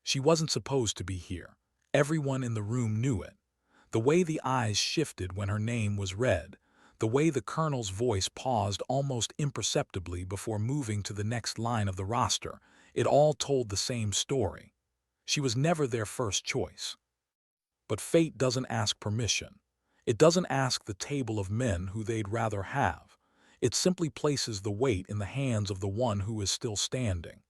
She wasn't supposed to be here. Everyone in the room knew it. The way the eyes shifted when her name was read, the way the colonel's voice paused almost imperceptibly before moving to the next line of the roster, it all told the same story. She was never their first choice. But fate doesn't ask permission. It doesn't ask the table of men who they'd rather have. It simply places the weight in the hands of the one who is still standing.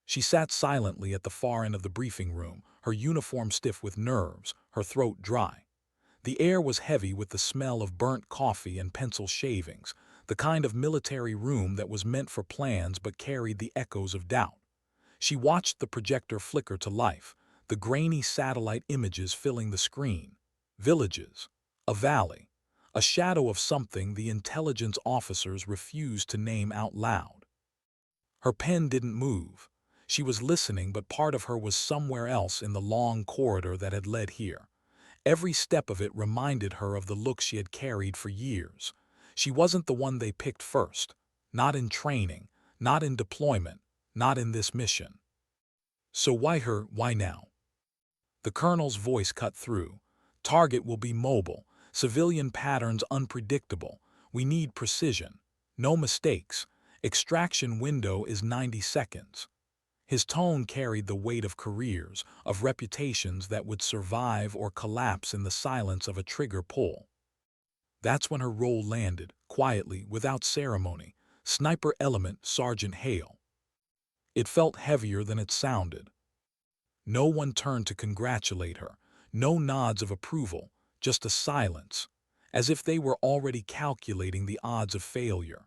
She sat silently at the far end of the briefing room, her uniform stiff with nerves, her throat dry. The air was heavy with the smell of burnt coffee and pencil shavings, the kind of military room that was meant for plans but carried the echoes of doubt. She watched the projector flicker to life, the grainy satellite images filling the screen. Villages, a valley, a shadow of something the intelligence officers refused to name out loud. Her pen didn't move. She was listening, but part of her was somewhere else in the long corridor that had led here. Every step of it reminded her of the look she had carried for years. She wasn't the one they picked first. Not in training, not in deployment, not in this mission. So why her, why now? The colonel's voice cut through. Target will be mobile, civilian patterns unpredictable. We need precision. No mistakes. Extraction window is 90 seconds. His tone carried the weight of careers, of reputations that would survive or collapse in the silence of a trigger pull. That's when her role landed, quietly, without ceremony. Sniper element, Sergeant Hale. It felt heavier than it sounded. No one turned to congratulate her, no nods of approval, just a silence, as if they were already calculating the odds of failure.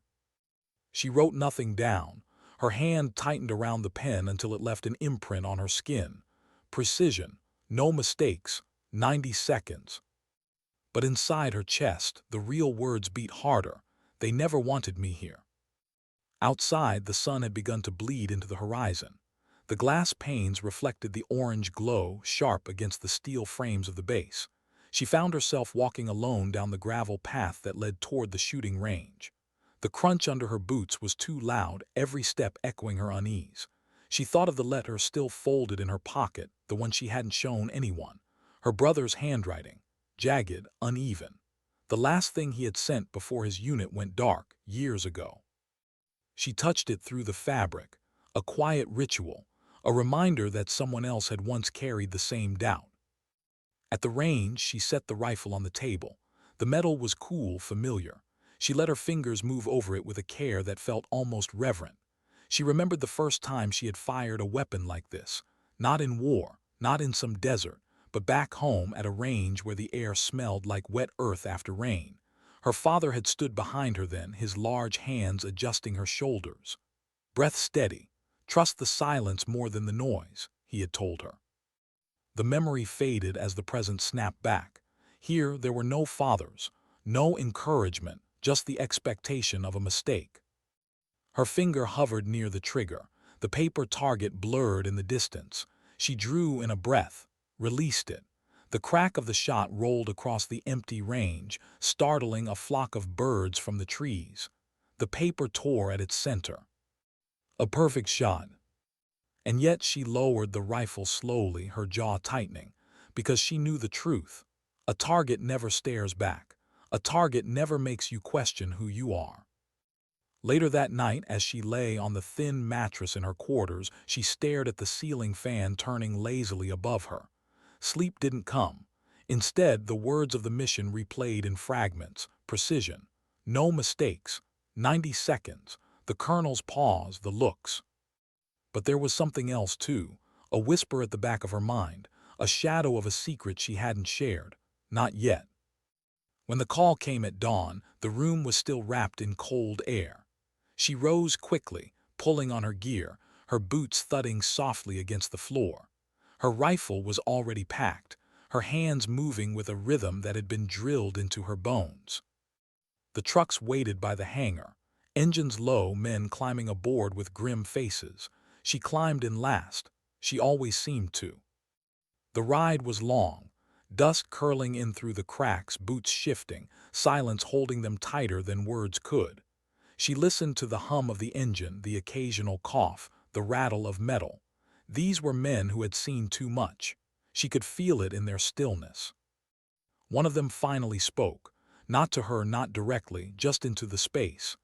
She wrote nothing down. Her hand tightened around the pen until it left an imprint on her skin. Precision, no mistakes, 90 seconds. But inside her chest, the real words beat harder. They never wanted me here. Outside, the sun had begun to bleed into the horizon. The glass panes reflected the orange glow, sharp against the steel frames of the base. She found herself walking alone down the gravel path that led toward the shooting range. The crunch under her boots was too loud, every step echoing her unease. She thought of the letter still folded in her pocket, the one she hadn't shown anyone. Her brother's handwriting, jagged, uneven. The last thing he had sent before his unit went dark, years ago. She touched it through the fabric, a quiet ritual, a reminder that someone else had once carried the same doubt. At the range, she set the rifle on the table. The metal was cool, familiar. She let her fingers move over it with a care that felt almost reverent. She remembered the first time she had fired a weapon like this. Not in war, not in some desert, but back home at a range where the air smelled like wet earth after rain. Her father had stood behind her then, his large hands adjusting her shoulders. Breath steady. Trust the silence more than the noise, he had told her. The memory faded as the present snapped back. Here there were no fathers, no encouragement, just the expectation of a mistake. Her finger hovered near the trigger, the paper target blurred in the distance. She drew in a breath, released it. The crack of the shot rolled across the empty range, startling a flock of birds from the trees. The paper tore at its center. A perfect shot. And yet she lowered the rifle slowly, her jaw tightening, because she knew the truth. A target never stares back. A target never makes you question who you are. Later that night, as she lay on the thin mattress in her quarters, she stared at the ceiling fan turning lazily above her. Sleep didn't come. Instead, the words of the mission replayed in fragments. Precision. No mistakes. 90 seconds. The colonel's pause, the looks. But there was something else, too. A whisper at the back of her mind. A shadow of a secret she hadn't shared. Not yet. When the call came at dawn, the room was still wrapped in cold air. She rose quickly, pulling on her gear, her boots thudding softly against the floor. Her rifle was already packed, her hands moving with a rhythm that had been drilled into her bones. The trucks waited by the hangar, engines low, men climbing aboard with grim faces. She climbed in last. She always seemed to. The ride was long. Dust curling in through the cracks, boots shifting, silence holding them tighter than words could. She listened to the hum of the engine, the occasional cough, the rattle of metal. These were men who had seen too much. She could feel it in their stillness. One of them finally spoke, not to her, not directly, just into the space.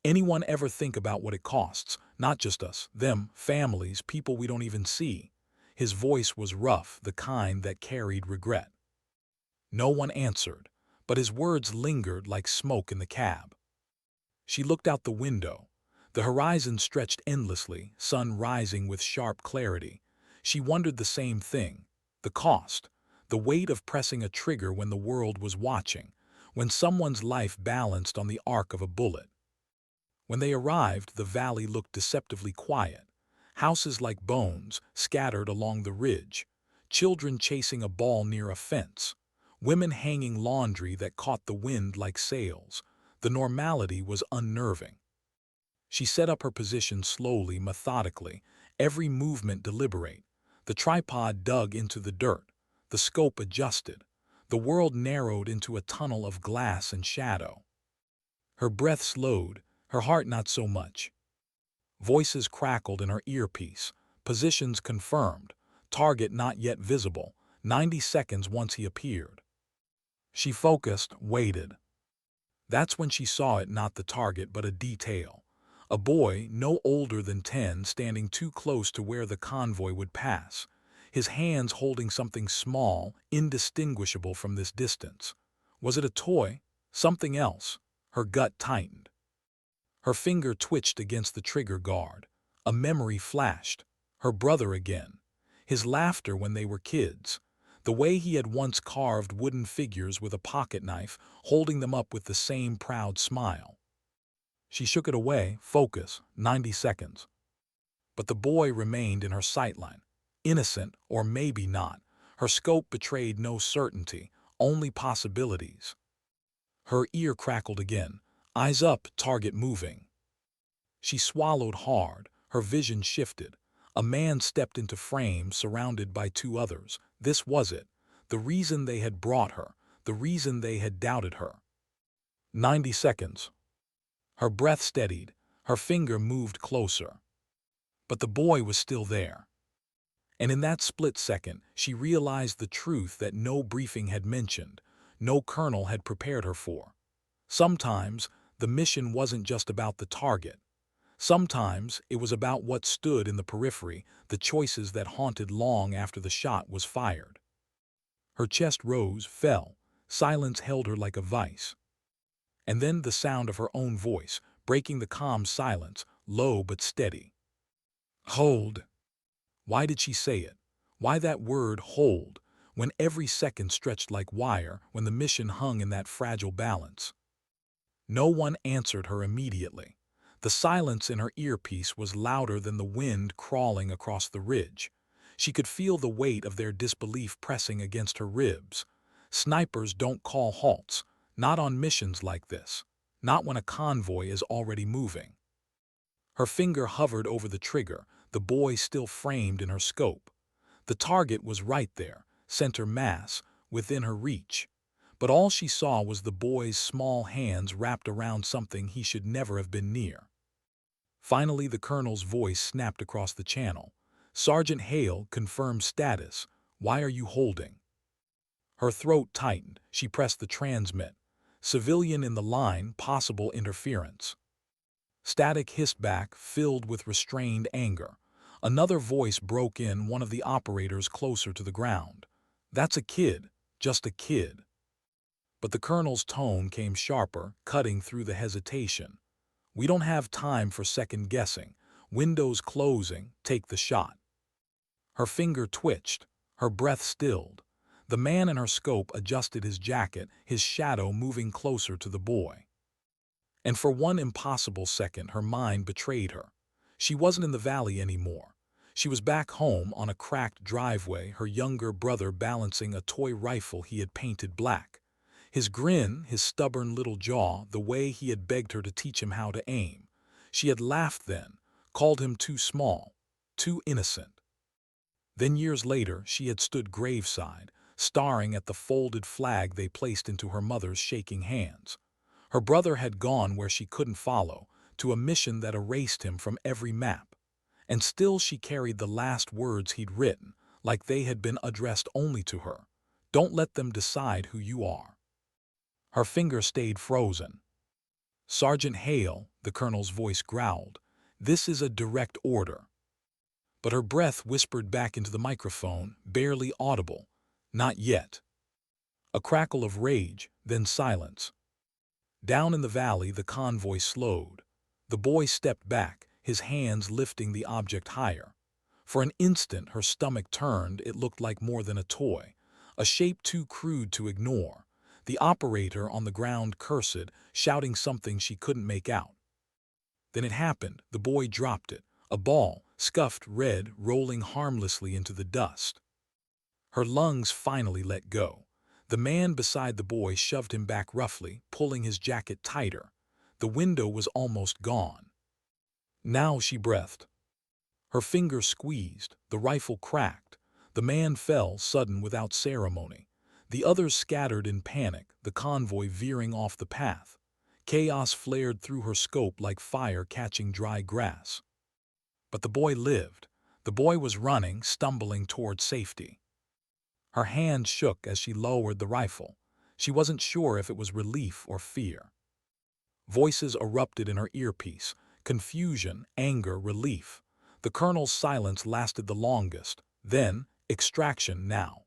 Anyone ever think about what it costs? Not just us, them, families, people we don't even see. His voice was rough, the kind that carried regret. No one answered, but his words lingered like smoke in the cab. She looked out the window. The horizon stretched endlessly, sun rising with sharp clarity. She wondered the same thing. The cost. The weight of pressing a trigger when the world was watching, when someone's life balanced on the arc of a bullet. When they arrived, the valley looked deceptively quiet. Houses like bones scattered along the ridge, children chasing a ball near a fence, women hanging laundry that caught the wind like sails. The normality was unnerving. She set up her position slowly, methodically, every movement deliberate. The tripod dug into the dirt, the scope adjusted. The world narrowed into a tunnel of glass and shadow. Her breath slowed, her heart not so much. Voices crackled in her earpiece, positions confirmed, target not yet visible, 90 seconds once he appeared. She focused, waited. That's when she saw it, not the target but a detail. A boy, no older than 10, standing too close to where the convoy would pass, his hands holding something small, indistinguishable from this distance. Was it a toy? Something else? Her gut tightened. Her finger twitched against the trigger guard. A memory flashed. Her brother again. His laughter when they were kids. The way he had once carved wooden figures with a pocket knife, holding them up with the same proud smile. She shook it away, focus, 90 seconds. But the boy remained in her sightline. Innocent, or maybe not. Her scope betrayed no certainty, only possibilities. Her ear crackled again. Eyes up, target moving. She swallowed hard, her vision shifted. A man stepped into frame, surrounded by two others. This was it. The reason they had brought her. The reason they had doubted her. 90 seconds. Her breath steadied. Her finger moved closer. But the boy was still there. And in that split second, she realized the truth that no briefing had mentioned, no colonel had prepared her for. Sometimes, the mission wasn't just about the target. Sometimes, it was about what stood in the periphery, the choices that haunted long after the shot was fired. Her chest rose, fell. Silence held her like a vice. And then the sound of her own voice, breaking the calm silence, low but steady. Hold. Why did she say it? Why that word, hold, when every second stretched like wire, when the mission hung in that fragile balance? No one answered her immediately. The silence in her earpiece was louder than the wind crawling across the ridge. She could feel the weight of their disbelief pressing against her ribs. Snipers don't call halts, not on missions like this, not when a convoy is already moving. Her finger hovered over the trigger, the boy still framed in her scope. The target was right there, center mass, within her reach. But all she saw was the boy's small hands wrapped around something he should never have been near. Finally, the colonel's voice snapped across the channel. Sergeant Hale confirmed status. Why are you holding? Her throat tightened. She pressed the transmit. Civilian in the line, possible interference. Static hissed back, filled with restrained anger. Another voice broke in, one of the operators closer to the ground. That's a kid, just a kid. But the colonel's tone came sharper, cutting through the hesitation. We don't have time for second guessing. Windows closing, take the shot. Her finger twitched, her breath stilled. The man in her scope adjusted his jacket, his shadow moving closer to the boy. And for one impossible second, her mind betrayed her. She wasn't in the valley anymore. She was back home on a cracked driveway, her younger brother balancing a toy rifle he had painted black. His grin, his stubborn little jaw, the way he had begged her to teach him how to aim. She had laughed then, called him too small, too innocent. Then years later, she had stood graveside, staring at the folded flag they placed into her mother's shaking hands. Her brother had gone where she couldn't follow, to a mission that erased him from every map. And still she carried the last words he'd written, like they had been addressed only to her. Don't let them decide who you are. Her finger stayed frozen. Sergeant Hale, the colonel's voice growled, this is a direct order. But her breath whispered back into the microphone, barely audible. Not yet. A crackle of rage, then silence. Down in the valley, the convoy slowed. The boy stepped back, his hands lifting the object higher. For an instant, her stomach turned. It looked like more than a toy, a shape too crude to ignore. The operator on the ground cursed, shouting something she couldn't make out. Then it happened. The boy dropped it, a ball, scuffed red, rolling harmlessly into the dust. Her lungs finally let go. The man beside the boy shoved him back roughly, pulling his jacket tighter. The window was almost gone. Now she breathed. Her fingers squeezed, the rifle cracked. The man fell, sudden, without ceremony. The others scattered in panic, the convoy veering off the path. Chaos flared through her scope like fire catching dry grass. But the boy lived. The boy was running, stumbling toward safety. Her hand shook as she lowered the rifle. She wasn't sure if it was relief or fear. Voices erupted in her earpiece. Confusion, anger, relief. The colonel's silence lasted the longest. Then, extraction now.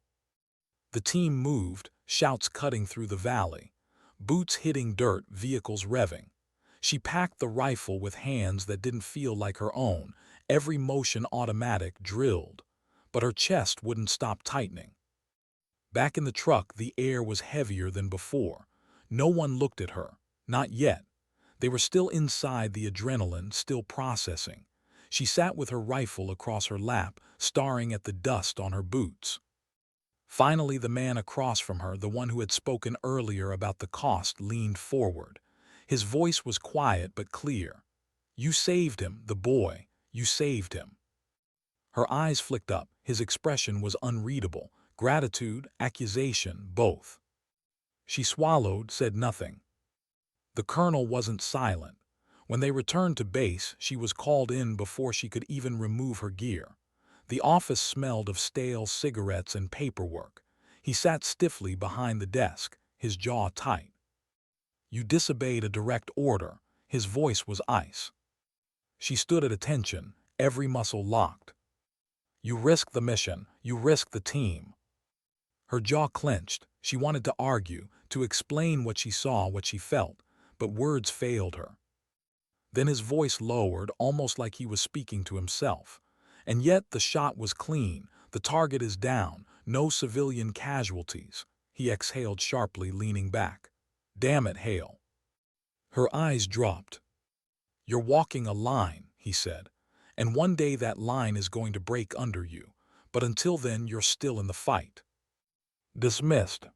The team moved, shouts cutting through the valley. Boots hitting dirt, vehicles revving. She packed the rifle with hands that didn't feel like her own, every motion automatic, drilled. But her chest wouldn't stop tightening. Back in the truck, the air was heavier than before. No one looked at her. Not yet. They were still inside, the adrenaline still processing. She sat with her rifle across her lap, staring at the dust on her boots. Finally, the man across from her, the one who had spoken earlier about the cost, leaned forward. His voice was quiet but clear. You saved him, the boy. You saved him. Her eyes flicked up. His expression was unreadable. Gratitude, accusation, both. She swallowed, said nothing. The colonel wasn't silent. When they returned to base, she was called in before she could even remove her gear. The office smelled of stale cigarettes and paperwork. He sat stiffly behind the desk, his jaw tight. You disobeyed a direct order. His voice was ice. She stood at attention, every muscle locked. You risked the mission. You risked the team. Her jaw clenched. She wanted to argue, to explain what she saw, what she felt, but words failed her. Then his voice lowered, almost like he was speaking to himself. And yet the shot was clean. The target is down. No civilian casualties. He exhaled sharply, leaning back. Damn it, Hale. Her eyes dropped. You're walking a line, he said. And one day that line is going to break under you. But until then, you're still in the fight. Dismissed.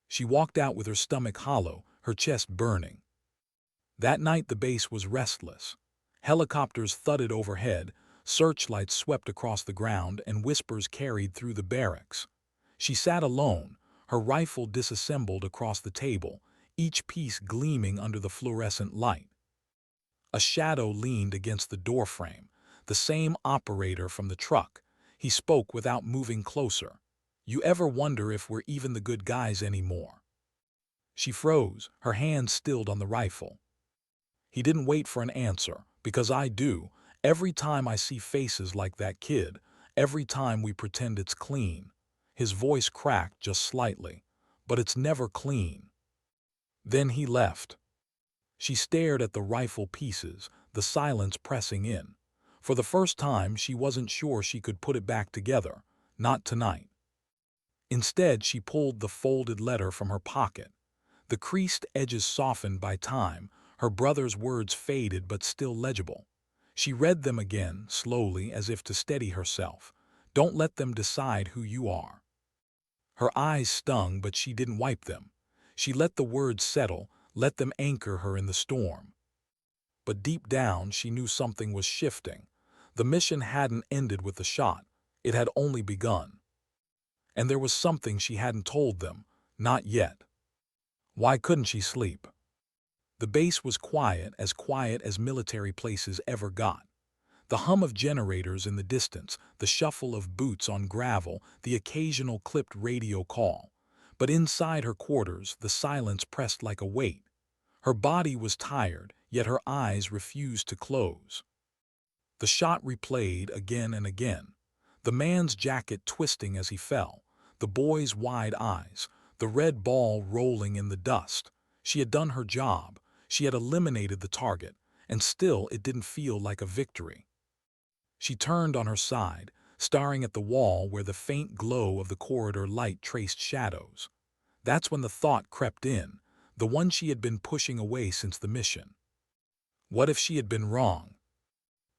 She walked out with her stomach hollow, her chest burning. That night the base was restless. Helicopters thudded overhead, searchlights swept across the ground, and whispers carried through the barracks. She sat alone, her rifle disassembled across the table, each piece gleaming under the fluorescent light. A shadow leaned against the doorframe, the same operator from the truck. He spoke without moving closer. You ever wonder if we're even the good guys anymore? She froze, her hand stilled on the rifle. He didn't wait for an answer, because I do. Every time I see faces like that kid, every time we pretend it's clean. His voice cracked just slightly, but it's never clean. Then he left. She stared at the rifle pieces, the silence pressing in. For the first time, she wasn't sure she could put it back together. Not tonight. Instead, she pulled the folded letter from her pocket. The creased edges softened by time, her brother's words faded but still legible. She read them again, slowly, as if to steady herself. Don't let them decide who you are. Her eyes stung, but she didn't wipe them. She let the words settle, let them anchor her in the storm. But deep down, she knew something was shifting. The mission hadn't ended with the shot. It had only begun. And there was something she hadn't told them. Not yet. Why couldn't she sleep? The base was quiet as military places ever got. The hum of generators in the distance, the shuffle of boots on gravel, the occasional clipped radio call. But inside her quarters, the silence pressed like a weight. Her body was tired, yet her eyes refused to close. The shot replayed again and again. The man's jacket twisting as he fell, the boy's wide eyes, the red ball rolling in the dust. She had done her job. She had eliminated the target, and still it didn't feel like a victory. She turned on her side, staring at the wall where the faint glow of the corridor light traced shadows. That's when the thought crept in, the one she had been pushing away since the mission. What if she had been wrong?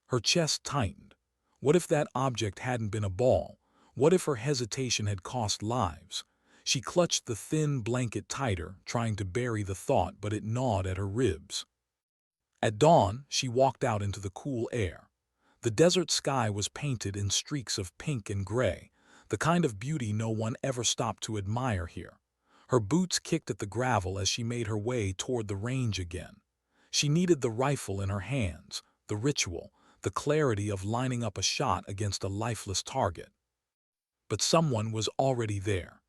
Her chest tightened. What if that object hadn't been a ball? What if her hesitation had cost lives? She clutched the thin blanket tighter, trying to bury the thought, but it gnawed at her ribs. At dawn, she walked out into the cool air. The desert sky was painted in streaks of pink and gray, the kind of beauty no one ever stopped to admire here. Her boots kicked at the gravel as she made her way toward the range again. She needed the rifle in her hands, the ritual, the clarity of lining up a shot against a lifeless target. But someone was already there.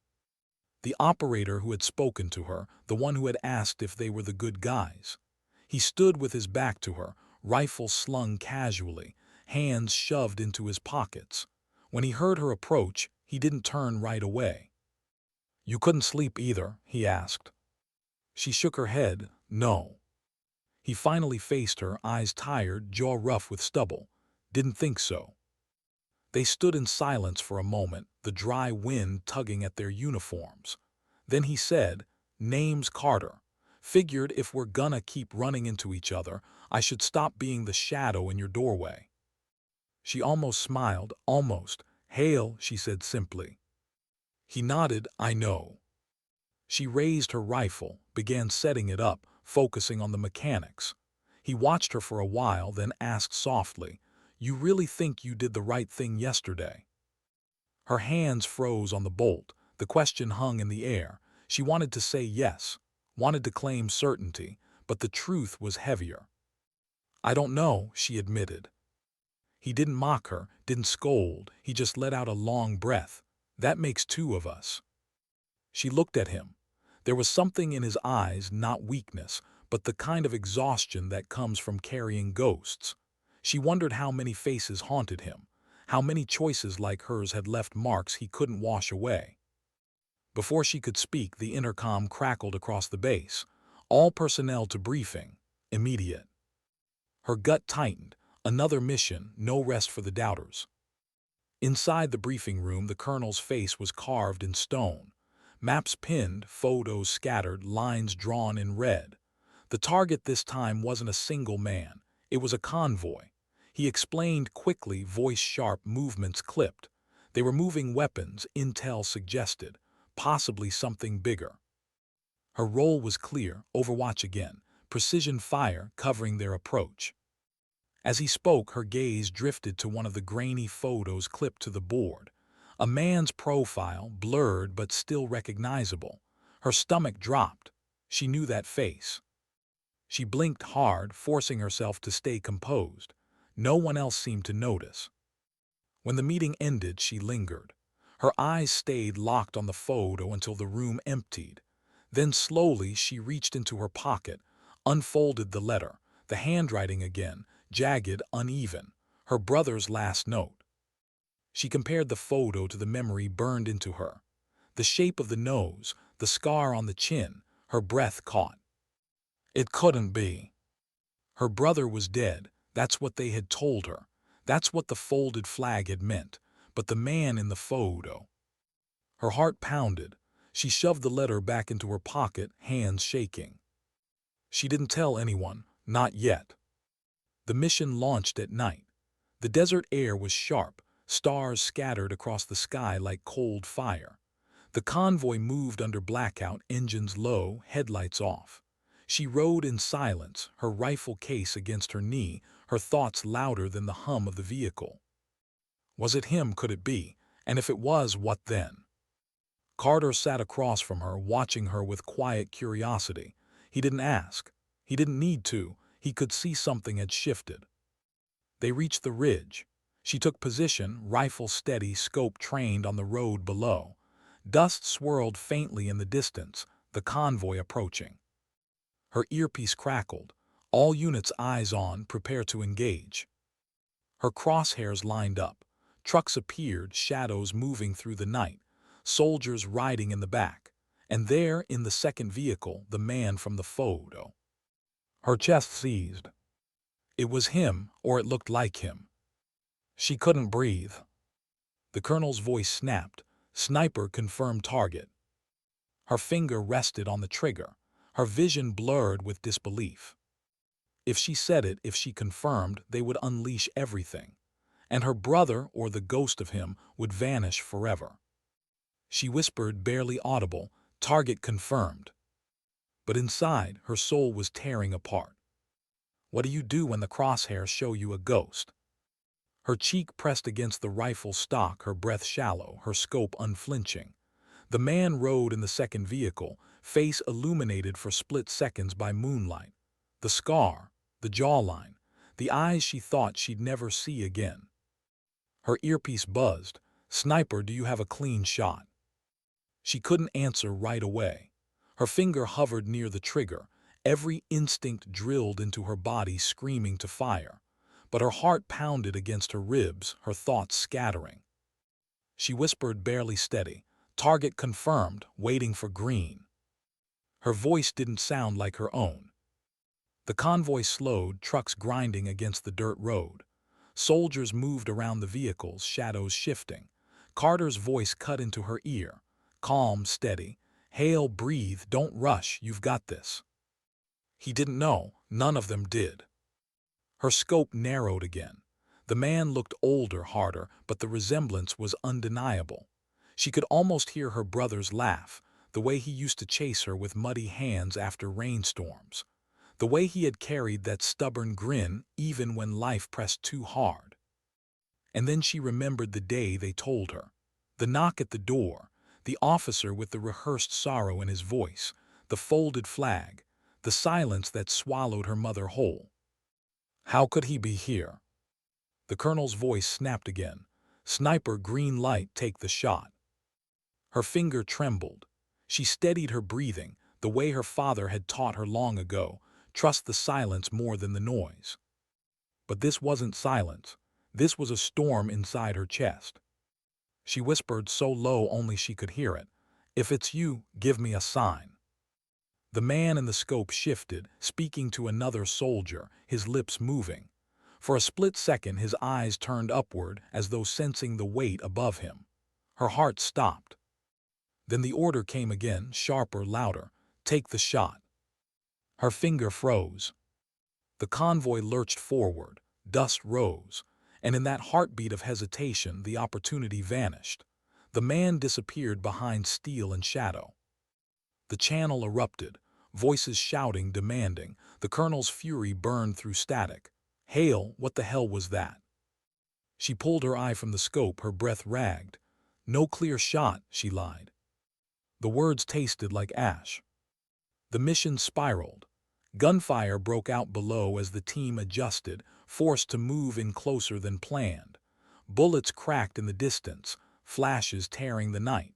The operator who had spoken to her, the one who had asked if they were the good guys. He stood with his back to her, rifle slung casually, hands shoved into his pockets. When he heard her approach, he didn't turn right away. "You couldn't sleep either?" he asked. She shook her head, no. He finally faced her, eyes tired, jaw rough with stubble. "Didn't think so." They stood in silence for a moment, the dry wind tugging at their uniforms. Then he said, "Name's Carter. Figured if we're gonna keep running into each other, I should stop being the shadow in your doorway." She almost smiled, almost. "Hale," she said simply. He nodded, "I know." She raised her rifle, began setting it up, focusing on the mechanics. He watched her for a while, then asked softly, "You really think you did the right thing yesterday?" Her hands froze on the bolt. The question hung in the air. She wanted to say yes, wanted to claim certainty, but the truth was heavier. "I don't know," she admitted. He didn't mock her, didn't scold, he just let out a long breath. "That makes two of us." She looked at him. There was something in his eyes, not weakness, but the kind of exhaustion that comes from carrying ghosts. She wondered how many faces haunted him, how many choices like hers had left marks he couldn't wash away. Before she could speak, the intercom crackled across the base. "All personnel to briefing. Immediate." Her gut tightened. Another mission, no rest for the doubters. Inside the briefing room, the colonel's face was carved in stone. Maps pinned, photos scattered, lines drawn in red. The target this time wasn't a single man. It was a convoy. He explained quickly, voice sharp, movements clipped. They were moving weapons, intel suggested, possibly something bigger. Her role was clear, overwatch again, precision fire covering their approach. As he spoke, her gaze drifted to one of the grainy photos clipped to the board. A man's profile, blurred but still recognizable. Her stomach dropped. She knew that face. She blinked hard, forcing herself to stay composed. No one else seemed to notice. When the meeting ended, she lingered. Her eyes stayed locked on the photo until the room emptied. Then slowly she reached into her pocket, unfolded the letter, the handwriting again, jagged, uneven, her brother's last note. She compared the photo to the memory burned into her. The shape of the nose, the scar on the chin, her breath caught. It couldn't be. Her brother was dead. That's what they had told her. That's what the folded flag had meant. But the man in the photo. Her heart pounded. She shoved the letter back into her pocket, hands shaking. She didn't tell anyone, not yet. The mission launched at night. The desert air was sharp, stars scattered across the sky like cold fire. The convoy moved under blackout, engines low, headlights off. She rode in silence, her rifle case against her knee, her thoughts louder than the hum of the vehicle. Was it him? Could it be? And if it was, what then? Carter sat across from her, watching her with quiet curiosity. He didn't ask. He didn't need to. He could see something had shifted. They reached the ridge. She took position, rifle steady, scope trained on the road below. Dust swirled faintly in the distance, the convoy approaching. Her earpiece crackled. All units eyes on, prepare to engage. Her crosshairs lined up. Trucks appeared, shadows moving through the night. Soldiers riding in the back. And there, in the second vehicle, the man from the photo. Her chest seized. It was him, or it looked like him. She couldn't breathe. The colonel's voice snapped. Sniper confirmed target. Her finger rested on the trigger. Her vision blurred with disbelief. If she said it, if she confirmed, they would unleash everything. And her brother, or the ghost of him, would vanish forever. She whispered, barely audible, target confirmed. But inside, her soul was tearing apart. What do you do when the crosshairs show you a ghost? Her cheek pressed against the rifle stock, her breath shallow, her scope unflinching. The man rode in the second vehicle, face illuminated for split seconds by moonlight. The scar, the jawline, the eyes she thought she'd never see again. Her earpiece buzzed. Sniper, do you have a clean shot? She couldn't answer right away. Her finger hovered near the trigger, every instinct drilled into her body screaming to fire. But her heart pounded against her ribs, her thoughts scattering. She whispered, barely steady, target confirmed, waiting for green. Her voice didn't sound like her own. The convoy slowed, trucks grinding against the dirt road. Soldiers moved around the vehicles, shadows shifting. Carter's voice cut into her ear. Calm, steady. Hale, breathe, don't rush, you've got this. He didn't know, none of them did. Her scope narrowed again. The man looked older, harder, but the resemblance was undeniable. She could almost hear her brother's laugh, the way he used to chase her with muddy hands after rainstorms. The way he had carried that stubborn grin even when life pressed too hard. And then she remembered the day they told her. The knock at the door, the officer with the rehearsed sorrow in his voice, the folded flag, the silence that swallowed her mother whole. How could he be here? The colonel's voice snapped again. Sniper, green light, take the shot. Her finger trembled. She steadied her breathing, the way her father had taught her long ago. Trust the silence more than the noise. But this wasn't silence. This was a storm inside her chest. She whispered so low only she could hear it. If it's you, give me a sign. The man in the scope shifted, speaking to another soldier, his lips moving. For a split second his eyes turned upward as though sensing the weight above him. Her heart stopped. Then the order came again, sharper, louder. Take the shot. Her finger froze. The convoy lurched forward, dust rose, and in that heartbeat of hesitation the opportunity vanished. The man disappeared behind steel and shadow. The channel erupted, voices shouting, demanding. The colonel's fury burned through static. Hale, what the hell was that? She pulled her eye from the scope, her breath ragged. No clear shot, she lied. The words tasted like ash. The mission spiraled. Gunfire broke out below as the team adjusted, forced to move in closer than planned. Bullets cracked in the distance, flashes tearing the night.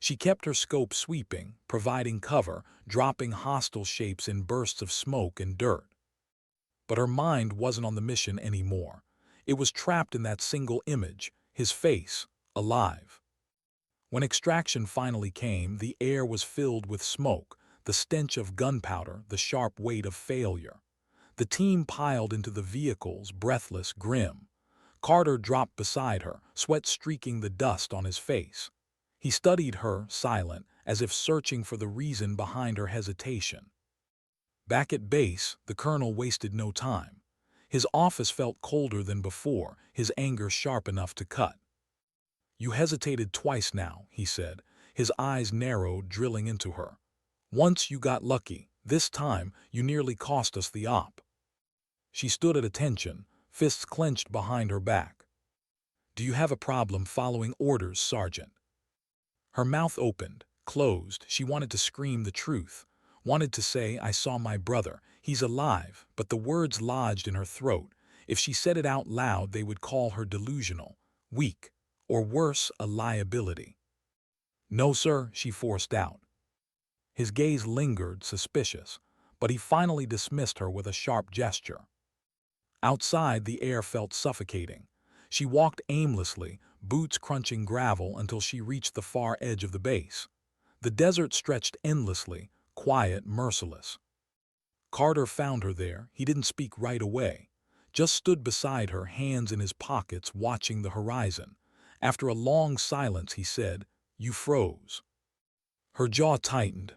She kept her scope sweeping, providing cover, dropping hostile shapes in bursts of smoke and dirt. But her mind wasn't on the mission anymore. It was trapped in that single image, his face, alive. When extraction finally came, the air was filled with smoke, the stench of gunpowder, the sharp weight of failure. The team piled into the vehicles, breathless, grim. Carter dropped beside her, sweat streaking the dust on his face. He studied her, silent, as if searching for the reason behind her hesitation. Back at base, the colonel wasted no time. His office felt colder than before, his anger sharp enough to cut. You hesitated twice now, he said, his eyes narrowed, drilling into her. Once you got lucky, this time you nearly cost us the op. She stood at attention, fists clenched behind her back. Do you have a problem following orders, Sergeant? Her mouth opened, closed. She wanted to scream the truth, wanted to say, I saw my brother, he's alive, but the words lodged in her throat. If she said it out loud, they would call her delusional, weak, or worse, a liability. "No, sir," she forced out. His gaze lingered, suspicious, but he finally dismissed her with a sharp gesture. Outside, the air felt suffocating. She walked aimlessly, boots crunching gravel until she reached the far edge of the base. The desert stretched endlessly, quiet, merciless. Carter found her there. He didn't speak right away, just stood beside her, hands in his pockets, watching the horizon. After a long silence, he said, "You froze." Her jaw tightened.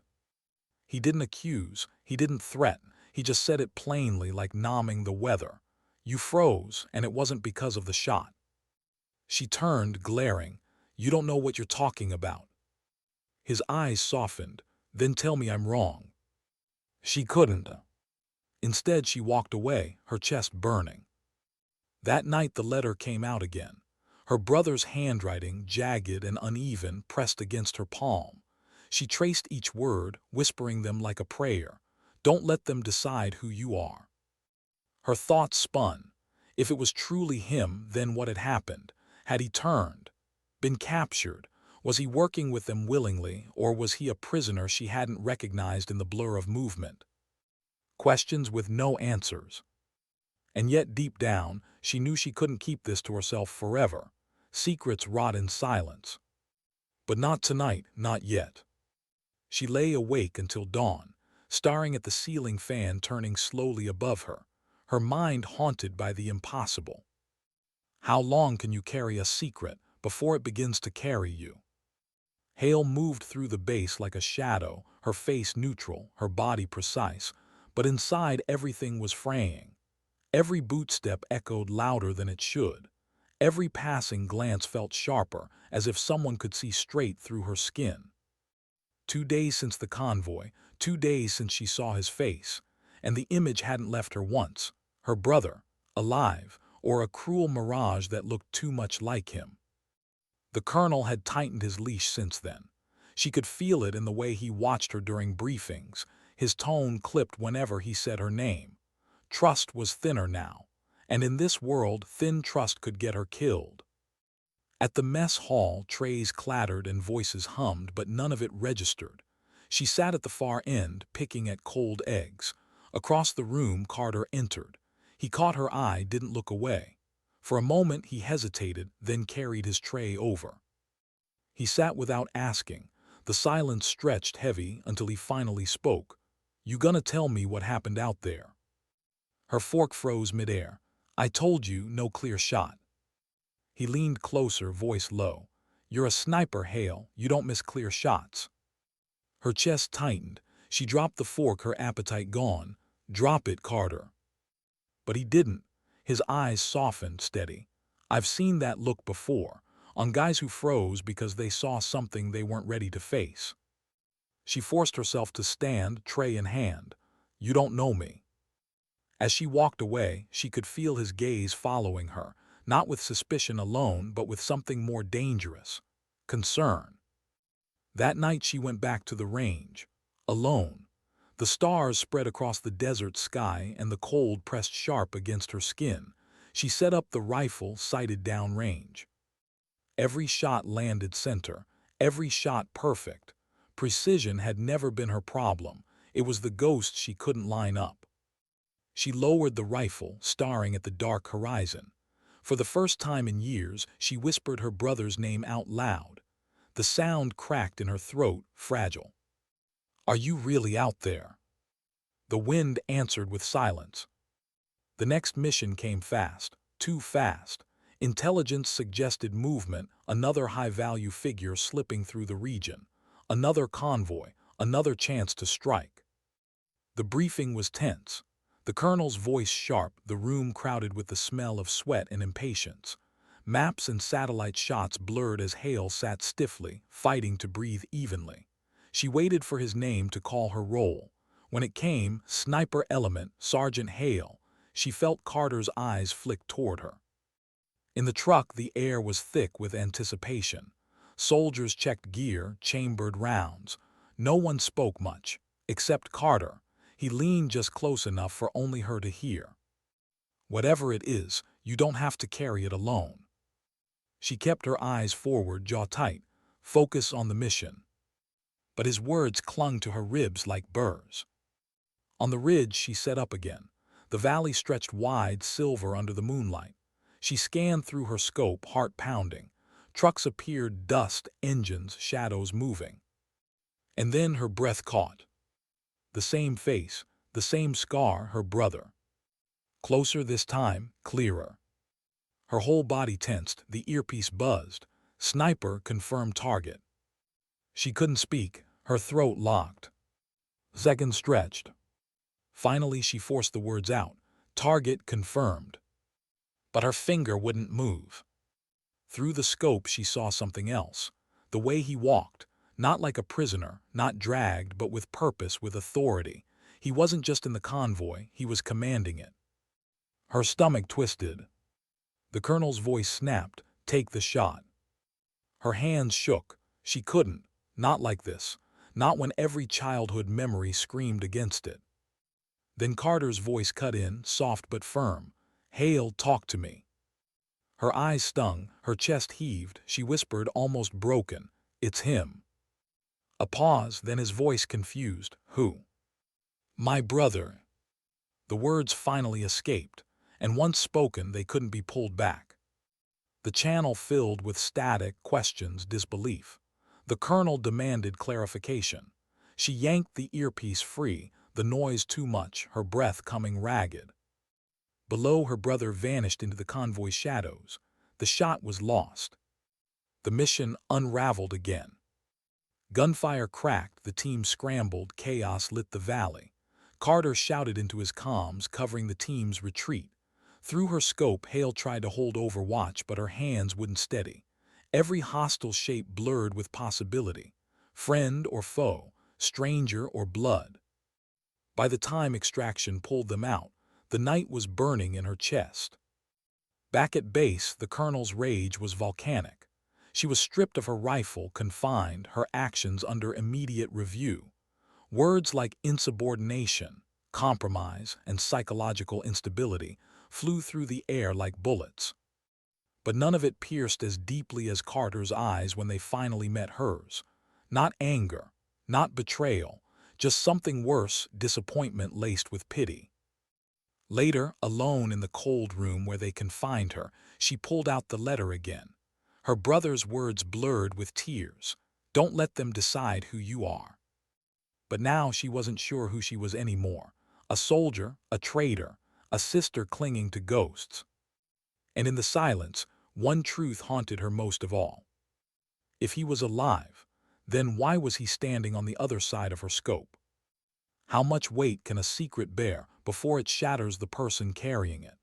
He didn't accuse, he didn't threaten, he just said it plainly, like numbing the weather. "You froze, and it wasn't because of the shot." She turned, glaring. "You don't know what you're talking about." His eyes softened. "Then tell me I'm wrong." She couldn't. Instead, she walked away, her chest burning. That night the letter came out again. Her brother's handwriting, jagged and uneven, pressed against her palm. She traced each word, whispering them like a prayer. "Don't let them decide who you are." Her thoughts spun. If it was truly him, then what had happened? Had he turned? Been captured? Was he working with them willingly, or was he a prisoner she hadn't recognized in the blur of movement? Questions with no answers. And yet deep down, she knew she couldn't keep this to herself forever. Secrets rot in silence. But not tonight, not yet. She lay awake until dawn, staring at the ceiling fan turning slowly above her, her mind haunted by the impossible. How long can you carry a secret before it begins to carry you? Hale moved through the base like a shadow, her face neutral, her body precise, but inside everything was fraying. Every boot step echoed louder than it should. Every passing glance felt sharper, as if someone could see straight through her skin. 2 days since the convoy, 2 days since she saw his face, and the image hadn't left her once. Her brother, alive, or a cruel mirage that looked too much like him. The colonel had tightened his leash since then. She could feel it in the way he watched her during briefings, his tone clipped whenever he said her name. Trust was thinner now, and in this world, thin trust could get her killed. At the mess hall, trays clattered and voices hummed, but none of it registered. She sat at the far end, picking at cold eggs. Across the room, Carter entered. He caught her eye, didn't look away. For a moment he hesitated, then carried his tray over. He sat without asking. The silence stretched heavy until he finally spoke. "You gonna tell me what happened out there?" Her fork froze midair. "I told you, no clear shot." He leaned closer, voice low. "You're a sniper, Hale. You don't miss clear shots." Her chest tightened. She dropped the fork, her appetite gone. "Drop it, Carter." But he didn't. His eyes softened, steady. "I've seen that look before, on guys who froze because they saw something they weren't ready to face." She forced herself to stand, tray in hand. "You don't know me." As she walked away, she could feel his gaze following her, not with suspicion alone, but with something more dangerous: concern. That night she went back to the range, alone. The stars spread across the desert sky and the cold pressed sharp against her skin. She set up the rifle, sighted downrange. Every shot landed center, every shot perfect. Precision had never been her problem. It was the ghost she couldn't line up. She lowered the rifle, staring at the dark horizon. For the first time in years, she whispered her brother's name out loud. The sound cracked in her throat, fragile. "Are you really out there?" The wind answered with silence. The next mission came fast, too fast. Intelligence suggested movement, another high-value figure slipping through the region. Another convoy, another chance to strike. The briefing was tense. The colonel's voice sharp, the room crowded with the smell of sweat and impatience. Maps and satellite shots blurred as Hale sat stiffly, fighting to breathe evenly. She waited for his name to call her roll. When it came, Sniper Element, Sergeant Hale, she felt Carter's eyes flick toward her. In the truck, the air was thick with anticipation. Soldiers checked gear, chambered rounds. No one spoke much, except Carter. He leaned just close enough for only her to hear. Whatever it is, you don't have to carry it alone. She kept her eyes forward, jaw tight, focus on the mission. But his words clung to her ribs like burrs. On the ridge she set up again. The valley stretched wide, silver under the moonlight. She scanned through her scope, heart pounding. Trucks appeared, dust, engines, shadows moving. And then her breath caught. The same face, the same scar, her brother. Closer this time, clearer. Her whole body tensed, the earpiece buzzed. Sniper, confirmed target. She couldn't speak, her throat locked. Seconds stretched. Finally she forced the words out. Target confirmed. But her finger wouldn't move. Through the scope she saw something else. The way he walked, not like a prisoner, not dragged, but with purpose, with authority. He wasn't just in the convoy, he was commanding it. Her stomach twisted. The colonel's voice snapped, take the shot. Her hands shook. She couldn't. Not like this. Not when every childhood memory screamed against it. Then Carter's voice cut in, soft but firm. Hale, talk to me. Her eyes stung, her chest heaved, she whispered, almost broken, it's him. A pause, then his voice confused. Who? My brother. The words finally escaped, and once spoken they couldn't be pulled back. The channel filled with static, questions, disbelief. The colonel demanded clarification. She yanked the earpiece free, the noise too much, her breath coming ragged. Below, her brother vanished into the convoy's shadows. The shot was lost. The mission unraveled again. Gunfire cracked, the team scrambled, chaos lit the valley. Carter shouted into his comms, covering the team's retreat. Through her scope, Hale tried to hold Overwatch, but her hands wouldn't steady. Every hostile shape blurred with possibility. Friend or foe, stranger or blood. By the time extraction pulled them out, the night was burning in her chest. Back at base, the colonel's rage was volcanic. She was stripped of her rifle, confined, her actions under immediate review. Words like insubordination, compromise, and psychological instability flew through the air like bullets. But none of it pierced as deeply as Carter's eyes when they finally met hers. Not anger, not betrayal, just something worse, disappointment laced with pity. Later, alone in the cold room where they confined her, she pulled out the letter again. Her brother's words blurred with tears. Don't let them decide who you are. But now she wasn't sure who she was anymore. A soldier, a traitor, a sister clinging to ghosts. And in the silence, one truth haunted her most of all. If he was alive, then why was he standing on the other side of her scope? How much weight can a secret bear before it shatters the person carrying it?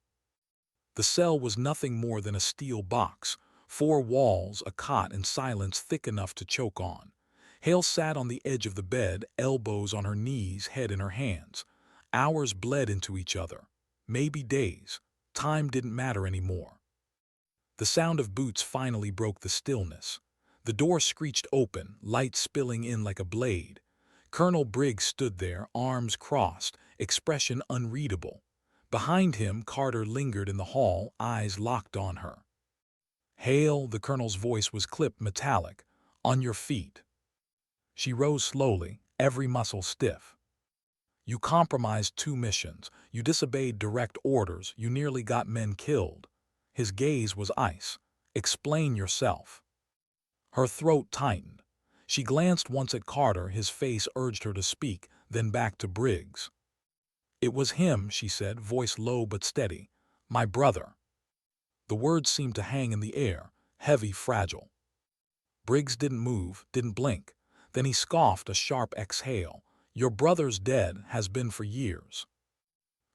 The cell was nothing more than a steel box, 4 walls, a cot, and silence thick enough to choke on. Hale sat on the edge of the bed, elbows on her knees, head in her hands. Hours bled into each other. Maybe days. Time didn't matter anymore. The sound of boots finally broke the stillness. The door screeched open, light spilling in like a blade. Colonel Briggs stood there, arms crossed, expression unreadable. Behind him, Carter lingered in the hall, eyes locked on her. Hale, the colonel's voice was clipped, metallic. On your feet. She rose slowly, every muscle stiff. You compromised 2 missions. You disobeyed direct orders. You nearly got men killed. His gaze was ice. Explain yourself. Her throat tightened. She glanced once at Carter, his face urged her to speak, then back to Briggs. It was him, she said, voice low but steady. My brother. The words seemed to hang in the air, heavy, fragile. Briggs didn't move, didn't blink. Then he scoffed, a sharp exhale. Your brother's dead, has been for years.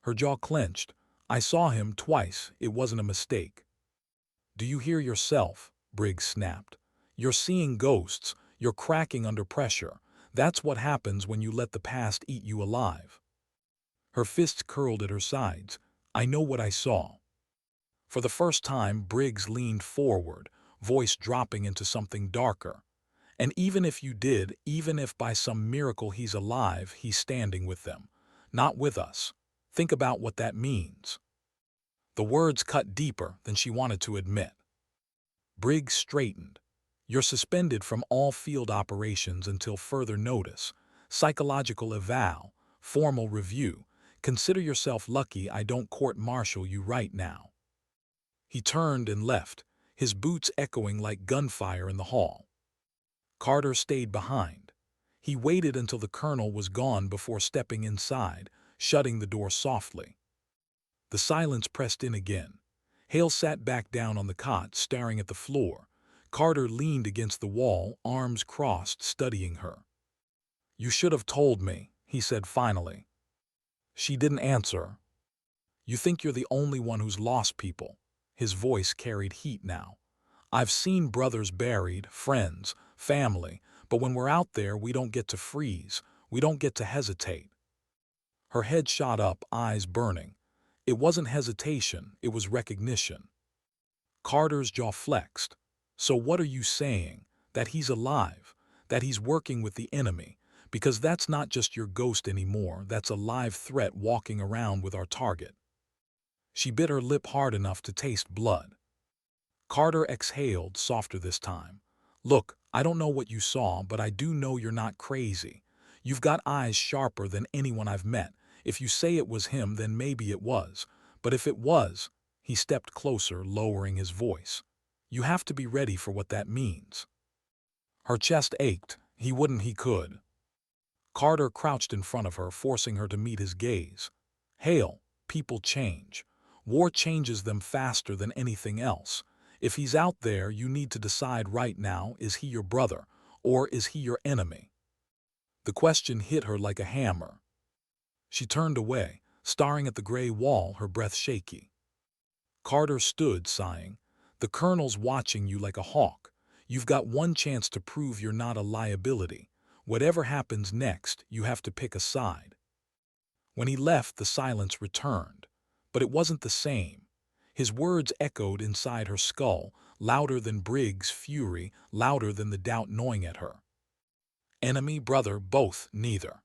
Her jaw clenched. I saw him twice, it wasn't a mistake. Do you hear yourself? Briggs snapped. You're seeing ghosts. You're cracking under pressure. That's what happens when you let the past eat you alive. Her fists curled at her sides. I know what I saw. For the first time, Briggs leaned forward, voice dropping into something darker. And even if you did, even if by some miracle he's alive, he's standing with them. Not with us. Think about what that means. The words cut deeper than she wanted to admit. Briggs straightened. You're suspended from all field operations until further notice. Psychological eval, formal review. Consider yourself lucky I don't court-martial you right now. He turned and left, his boots echoing like gunfire in the hall. Carter stayed behind. He waited until the colonel was gone before stepping inside, shutting the door softly. The silence pressed in again. Hale sat back down on the cot, staring at the floor. Carter leaned against the wall, arms crossed, studying her. "You should have told me," he said finally. She didn't answer. "You think you're the only one who's lost people." His voice carried heat now. "I've seen brothers buried, friends, family, but when we're out there we don't get to freeze, we don't get to hesitate." Her head shot up, eyes burning. It wasn't hesitation, it was recognition. Carter's jaw flexed. "So what are you saying? That he's alive? That he's working with the enemy? Because that's not just your ghost anymore, that's a live threat walking around with our target." She bit her lip hard enough to taste blood. Carter exhaled, softer this time. "Look, I don't know what you saw, but I do know you're not crazy. You've got eyes sharper than anyone I've met. If you say it was him, then maybe it was. But if it was," he stepped closer, lowering his voice, "you have to be ready for what that means." Her chest ached. He could. Carter crouched in front of her, forcing her to meet his gaze. "Hale, people change. War changes them faster than anything else. If he's out there, you need to decide right now, is he your brother, or is he your enemy?" The question hit her like a hammer. She turned away, staring at the gray wall, her breath shaky. Carter stood, sighing. "The colonel's watching you like a hawk. You've got one chance to prove you're not a liability. Whatever happens next, you have to pick a side." When he left, the silence returned. But it wasn't the same. His words echoed inside her skull, louder than Briggs' fury, louder than the doubt gnawing at her. Enemy, brother, both, neither.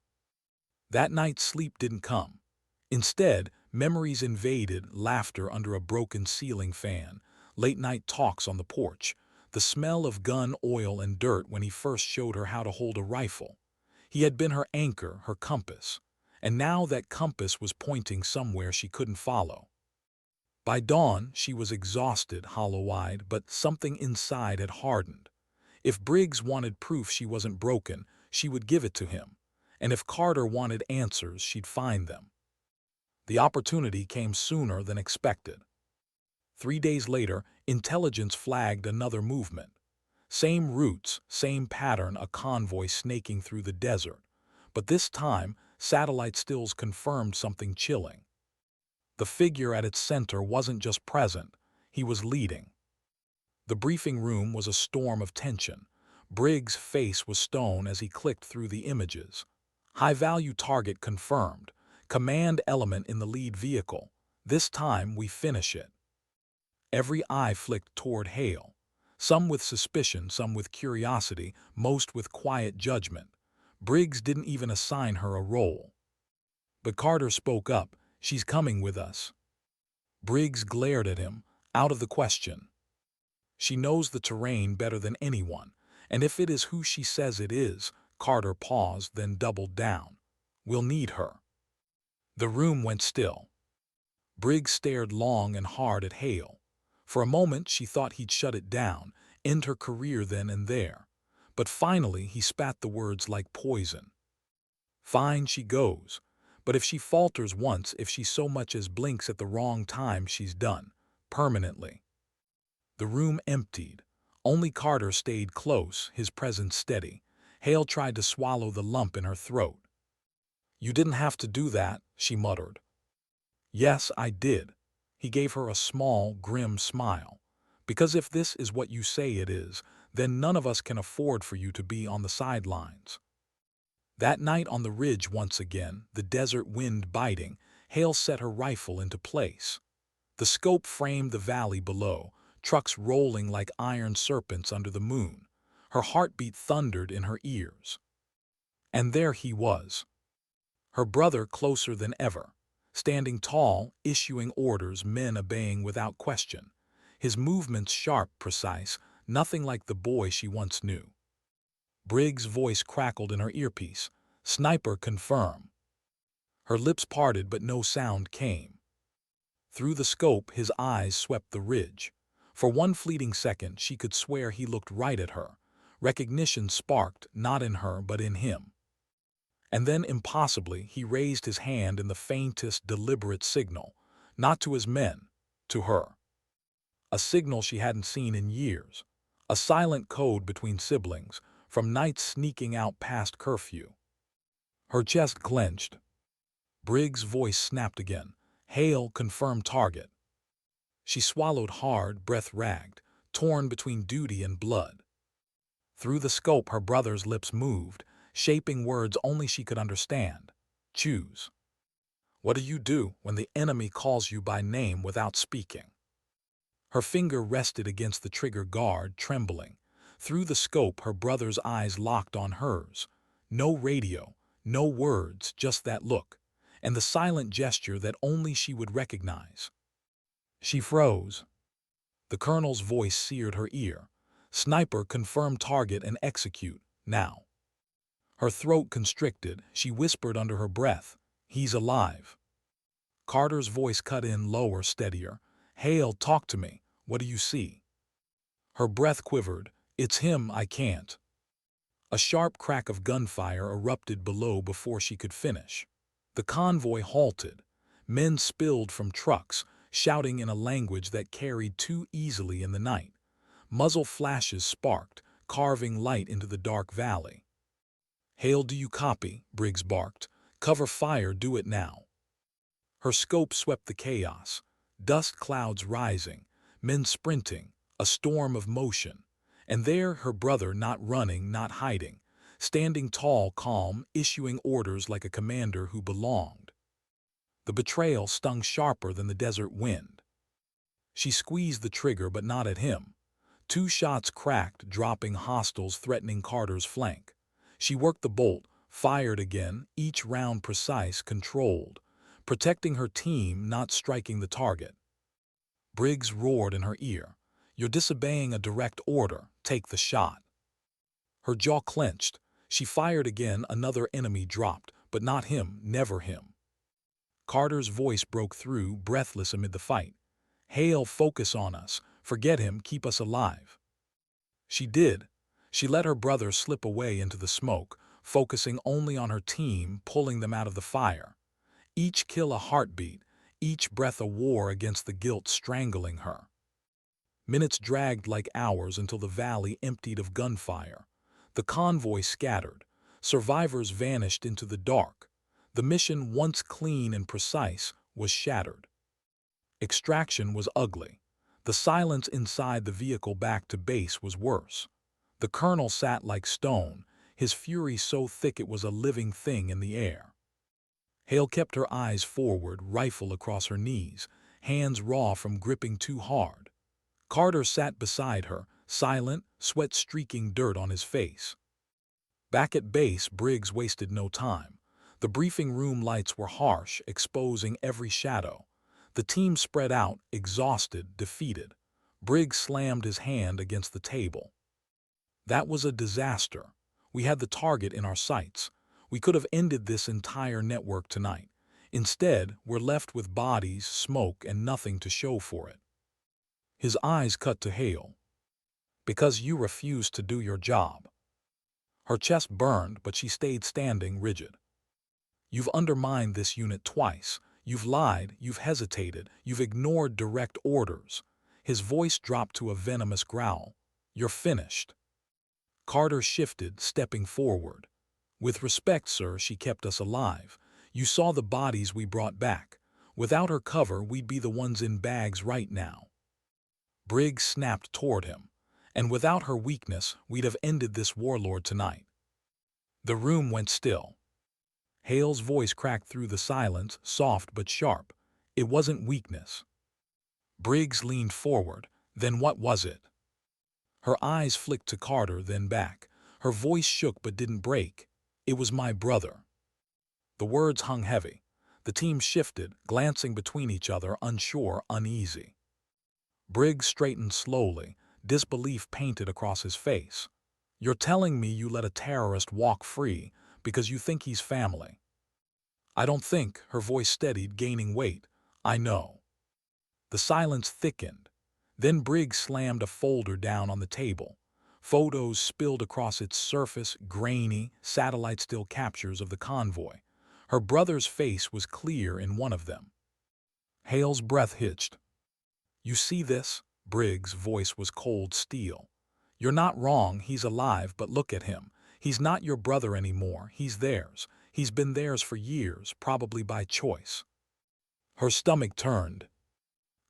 That night sleep didn't come. Instead, memories invaded, laughter under a broken ceiling fan, late-night talks on the porch, the smell of gun oil and dirt when he first showed her how to hold a rifle. He had been her anchor, her compass. And now that compass was pointing somewhere she couldn't follow. By dawn, she was exhausted, hollow-eyed, but something inside had hardened. If Briggs wanted proof she wasn't broken, she would give it to him. And if Carter wanted answers, she'd find them. The opportunity came sooner than expected. 3 days later, intelligence flagged another movement. Same routes, same pattern, a convoy snaking through the desert. But this time, satellite stills confirmed something chilling. The figure at its center wasn't just present, he was leading. The briefing room was a storm of tension. Briggs' face was stone as he clicked through the images. High-value target confirmed. Command element in the lead vehicle. This time we finish it. Every eye flicked toward Hale. Some with suspicion, some with curiosity, most with quiet judgment. Briggs didn't even assign her a role. But Carter spoke up. "She's coming with us." Briggs glared at him, out of the question. "She knows the terrain better than anyone, and if it is who she says it is," Carter paused, then doubled down, "we'll need her." The room went still. Briggs stared long and hard at Hale. For a moment she thought he'd shut it down, end her career then and there. But finally he spat the words like poison. "Fine, she goes. But if she falters once, if she so much as blinks at the wrong time, she's done. Permanently." The room emptied. Only Carter stayed close, his presence steady. Hale tried to swallow the lump in her throat. "You didn't have to do that," she muttered. "Yes, I did." He gave her a small, grim smile. "Because if this is what you say it is, then none of us can afford for you to be on the sidelines." That night on the ridge once again, the desert wind biting, Hale set her rifle into place. The scope framed the valley below, trucks rolling like iron serpents under the moon. Her heartbeat thundered in her ears. And there he was. Her brother closer than ever. standing tall, issuing orders, men obeying without question. His movements sharp, precise, nothing like the boy she once knew. Briggs' voice crackled in her earpiece. "Sniper, confirm." Her lips parted, but no sound came. Through the scope, his eyes swept the ridge. For one fleeting second, she could swear he looked right at her. Recognition sparked, not in her, but in him. And then, impossibly, he raised his hand in the faintest, deliberate signal, not to his men, to her. A signal she hadn't seen in years. A silent code between siblings, from nights sneaking out past curfew. Her chest clenched. Briggs' voice snapped again. "Hale, confirm target." She swallowed hard, breath ragged, torn between duty and blood. Through the scope, her brother's lips moved, shaping words only she could understand. Choose. What do you do when the enemy calls you by name without speaking? Her finger rested against the trigger guard, trembling. Through the scope, her brother's eyes locked on hers. No radio, no words, just that look, and the silent gesture that only she would recognize. She froze. The colonel's voice seared her ear. "Sniper, confirm target and execute, now." Her throat constricted, she whispered under her breath, "He's alive." Carter's voice cut in, lower, steadier. "Hale, talk to me. What do you see?" Her breath quivered. "It's him, I can't." A sharp crack of gunfire erupted below before she could finish. The convoy halted. Men spilled from trucks, shouting in a language that carried too easily in the night. Muzzle flashes sparked, carving light into the dark valley. "Hale, do you copy?" Briggs barked. "Cover fire, do it now." Her scope swept the chaos. Dust clouds rising, men sprinting, a storm of motion. And there her brother, not running, not hiding, standing tall, calm, issuing orders like a commander who belonged. The betrayal stung sharper than the desert wind. She squeezed the trigger, but not at him. 2 shots cracked, dropping hostiles, threatening Carter's flank. She worked the bolt, fired again, each round precise, controlled, protecting her team, not striking the target. Briggs roared in her ear, "You're disobeying a direct order. Take the shot." Her jaw clenched. She fired again, another enemy dropped, but not him, never him. Carter's voice broke through, breathless amid the fight. "Hale, focus on us. Forget him, keep us alive." She did. She let her brother slip away into the smoke, focusing only on her team, pulling them out of the fire. Each kill a heartbeat, each breath a war against the guilt strangling her. Minutes dragged like hours until the valley emptied of gunfire. The convoy scattered. Survivors vanished into the dark. The mission, once clean and precise, was shattered. Extraction was ugly. The silence inside the vehicle back to base was worse. The colonel sat like stone, his fury so thick it was a living thing in the air. Hale kept her eyes forward, rifle across her knees, hands raw from gripping too hard. Carter sat beside her, silent, sweat streaking dirt on his face. Back at base, Briggs wasted no time. The briefing room lights were harsh, exposing every shadow. The team spread out, exhausted, defeated. Briggs slammed his hand against the table. "That was a disaster. We had the target in our sights. We could have ended this entire network tonight. Instead, we're left with bodies, smoke, and nothing to show for it." His eyes cut to Hale. "Because you refused to do your job." Her chest burned, but she stayed standing, rigid. "You've undermined this unit twice. You've lied, you've hesitated, you've ignored direct orders." His voice dropped to a venomous growl. "You're finished." Carter shifted, stepping forward. "With respect, sir, she kept us alive. You saw the bodies we brought back. Without her cover, we'd be the ones in bags right now." Briggs snapped toward him. "And without her weakness, we'd have ended this warlord tonight." The room went still. Hale's voice cracked through the silence, soft but sharp. "It wasn't weakness." Briggs leaned forward. "Then what was it?" Her eyes flicked to Carter, then back. Her voice shook but didn't break. "It was my brother." The words hung heavy. The team shifted, glancing between each other, unsure, uneasy. Briggs straightened slowly, disbelief painted across his face. "You're telling me you let a terrorist walk free because you think he's family?" "I don't think," her voice steadied, gaining weight. "I know." The silence thickened. Then Briggs slammed a folder down on the table. Photos spilled across its surface, grainy, satellite-still captures of the convoy. Her brother's face was clear in one of them. Hale's breath hitched. "You see this?" Briggs' voice was cold steel. "You're not wrong, he's alive, but look at him. He's not your brother anymore, he's theirs. He's been theirs for years, probably by choice." Her stomach turned.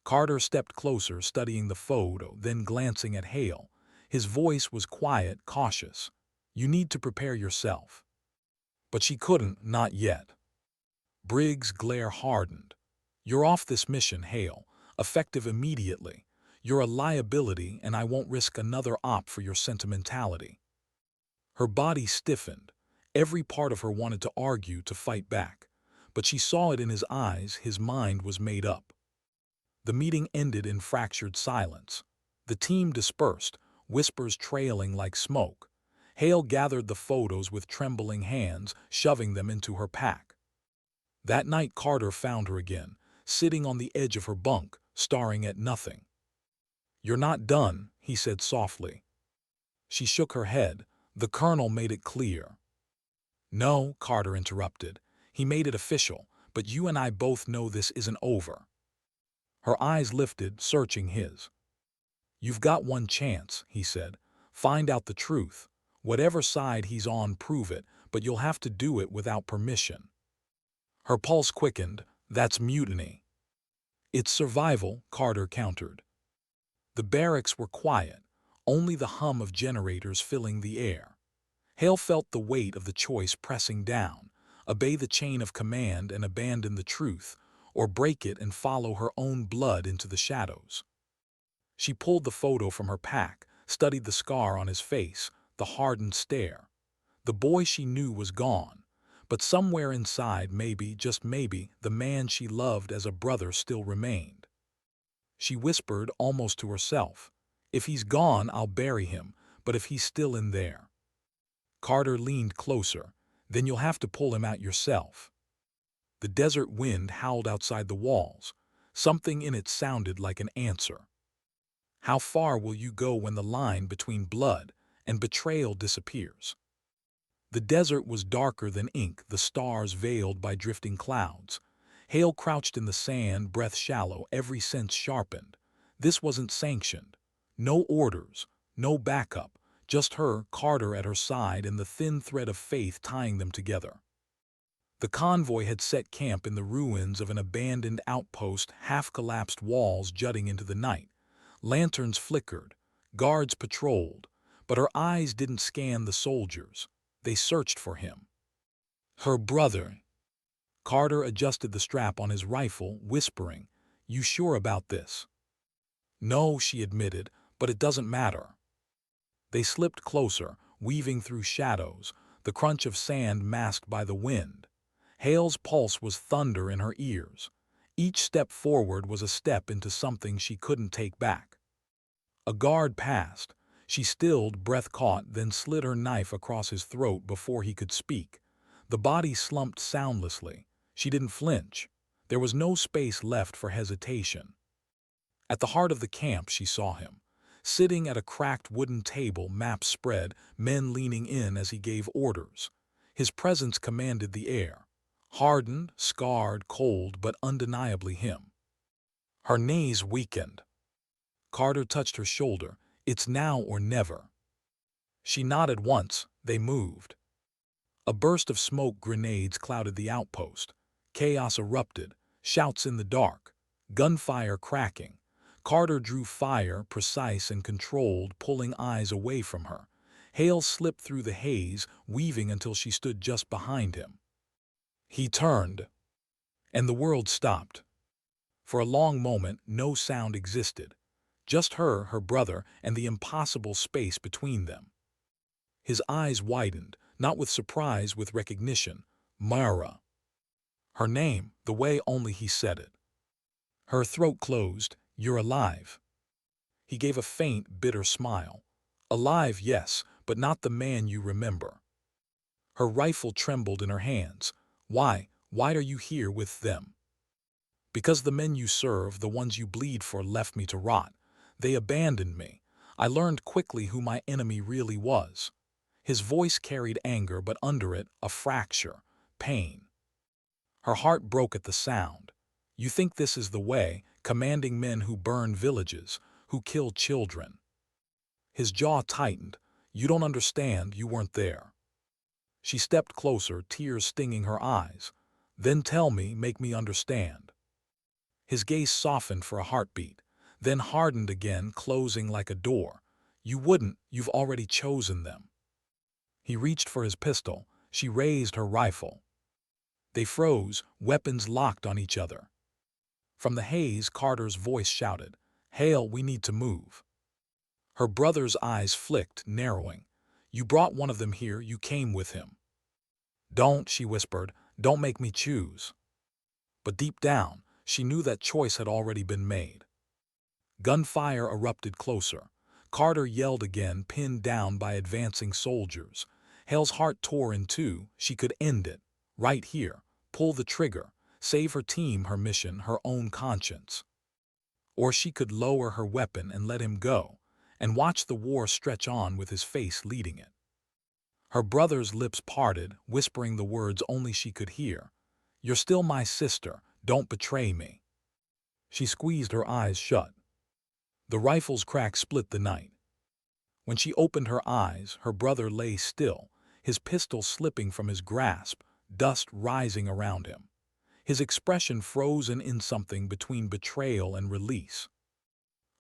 Carter stepped closer, studying the photo, then glancing at Hale. His voice was quiet, cautious. "You need to prepare yourself." But she couldn't, not yet. Briggs' glare hardened. "You're off this mission, Hale. Effective immediately. You're a liability, and I won't risk another op for your sentimentality." Her body stiffened. Every part of her wanted to argue, to fight back. But she saw it in his eyes, his mind was made up. The meeting ended in fractured silence. The team dispersed, whispers trailing like smoke. Hale gathered the photos with trembling hands, shoving them into her pack. That night Carter found her again, sitting on the edge of her bunk, staring at nothing. "You're not done," he said softly. She shook her head. "The colonel made it clear." "No," Carter interrupted. "He made it official, but you and I both know this isn't over." Her eyes lifted, searching his. "You've got one chance," he said. "Find out the truth. Whatever side he's on, prove it, but you'll have to do it without permission." Her pulse quickened. "That's mutiny." "It's survival," Carter countered. The barracks were quiet, only the hum of generators filling the air. Hale felt the weight of the choice pressing down: obey the chain of command and abandon the truth, or break it and follow her own blood into the shadows. She pulled the photo from her pack, studied the scar on his face, the hardened stare. The boy she knew was gone, but somewhere inside, maybe, just maybe, the man she loved as a brother still remained. She whispered, almost to herself, "If he's gone, I'll bury him, but if he's still in there." Carter leaned closer. "Then you'll have to pull him out yourself." The desert wind howled outside the walls. Something in it sounded like an answer. "How far will you go when the line between blood and betrayal disappears?" The desert was darker than ink, the stars veiled by drifting clouds. Hale crouched in the sand, breath shallow, every sense sharpened. This wasn't sanctioned. No orders, no backup, just her, Carter at her side, and the thin thread of faith tying them together. The convoy had set camp in the ruins of an abandoned outpost, half-collapsed walls jutting into the night. Lanterns flickered, guards patrolled, but her eyes didn't scan the soldiers. They searched for him. Her brother. Carter adjusted the strap on his rifle, whispering, "You sure about this?" "No," she admitted, "but it doesn't matter." They slipped closer, weaving through shadows, the crunch of sand masked by the wind. Hale's pulse was thunder in her ears. Each step forward was a step into something she couldn't take back. A guard passed. She stilled, breath caught, then slid her knife across his throat before he could speak. The body slumped soundlessly. She didn't flinch. There was no space left for hesitation. At the heart of the camp she saw him, sitting at a cracked wooden table, maps spread, men leaning in as he gave orders. His presence commanded the air. Hardened, scarred, cold, but undeniably him. Her knees weakened. Carter touched her shoulder. "It's now or never." She nodded once. They moved. A burst of smoke grenades clouded the outpost. Chaos erupted, shouts in the dark, gunfire cracking. Carter drew fire, precise and controlled, pulling eyes away from her. Hale slipped through the haze, weaving until she stood just behind him. He turned, and the world stopped. For a long moment, no sound existed. Just her brother, and the impossible space between them. His eyes widened, not with surprise, with recognition. "Mara." Her name, the way only he said it. Her throat closed. "You're alive." He gave a faint, bitter smile. "Alive, yes, but not the man you remember." Her rifle trembled in her hands. Why are you here with them?" "Because the men you serve, the ones you bleed for, left me to rot. They abandoned me. I learned quickly who my enemy really was." His voice carried anger, but under it, a fracture, pain. Her heart broke at the sound. "You think this is the way, commanding men who burn villages, who kill children?" His jaw tightened. "You don't understand, you weren't there." She stepped closer, tears stinging her eyes. "Then tell me, make me understand." His gaze softened for a heartbeat, then hardened again, closing like a door. "You wouldn't, you've already chosen them." He reached for his pistol. She raised her rifle. They froze, weapons locked on each other. From the haze, Carter's voice shouted, "Hale, we need to move." Her brother's eyes flicked, narrowing. "You brought one of them here, you came with him." "Don't," she whispered, "don't make me choose." But deep down, she knew that choice had already been made. Gunfire erupted closer. Carter yelled again, pinned down by advancing soldiers. Hale's heart tore in two. She could end it. Right here. Pull the trigger. Save her team, her mission, her own conscience. Or she could lower her weapon and let him go, and watch the war stretch on with his face leading it. Her brother's lips parted, whispering the words only she could hear. "You're still my sister. Don't betray me." She squeezed her eyes shut. The rifle's crack split the night. When she opened her eyes, her brother lay still, his pistol slipping from his grasp, dust rising around him. His expression frozen in something between betrayal and release.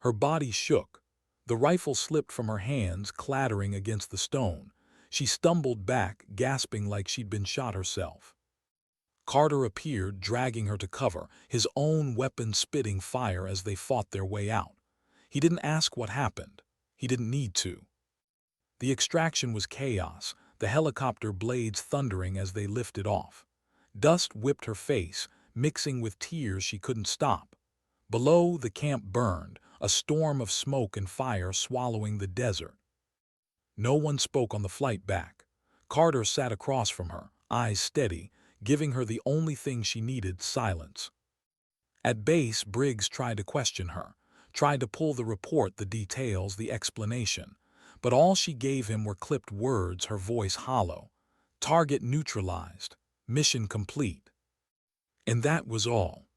Her body shook. The rifle slipped from her hands, clattering against the stone. She stumbled back, gasping like she'd been shot herself. Carter appeared, dragging her to cover, his own weapon spitting fire as they fought their way out. He didn't ask what happened. He didn't need to. The extraction was chaos, the helicopter blades thundering as they lifted off. Dust whipped her face, mixing with tears she couldn't stop. Below, the camp burned, a storm of smoke and fire swallowing the desert. No one spoke on the flight back. Carter sat across from her, eyes steady, giving her the only thing she needed, silence. At base, Briggs tried to question her, tried to pull the report, the details, the explanation. But all she gave him were clipped words, her voice hollow. "Target neutralized. Mission complete." And that was all.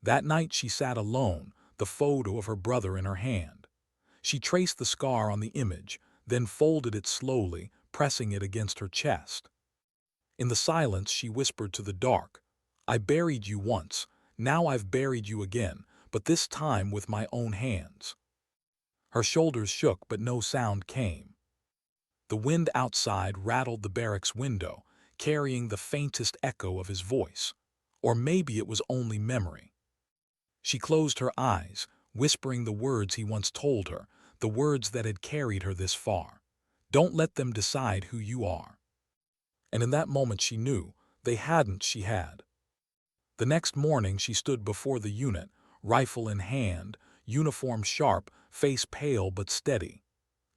That night she sat alone, the photo of her brother in her hand. She traced the scar on the image, then folded it slowly, pressing it against her chest. In the silence, she whispered to the dark, "I buried you once. Now I've buried you again, but this time with my own hands." Her shoulders shook, but no sound came. The wind outside rattled the barracks window, carrying the faintest echo of his voice. Or maybe it was only memory. She closed her eyes, whispering the words he once told her, the words that had carried her this far. "Don't let them decide who you are." And in that moment she knew, they hadn't, she had. The next morning she stood before the unit, rifle in hand, uniform sharp, face pale but steady.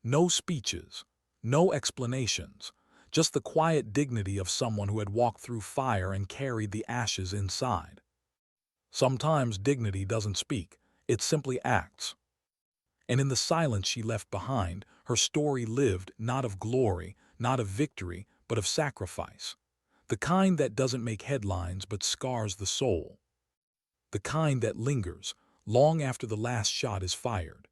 No speeches, no explanations, just the quiet dignity of someone who had walked through fire and carried the ashes inside. Sometimes dignity doesn't speak, it simply acts. And in the silence she left behind, her story lived not of glory, not of victory, but of sacrifice. The kind that doesn't make headlines but scars the soul. The kind that lingers long after the last shot is fired.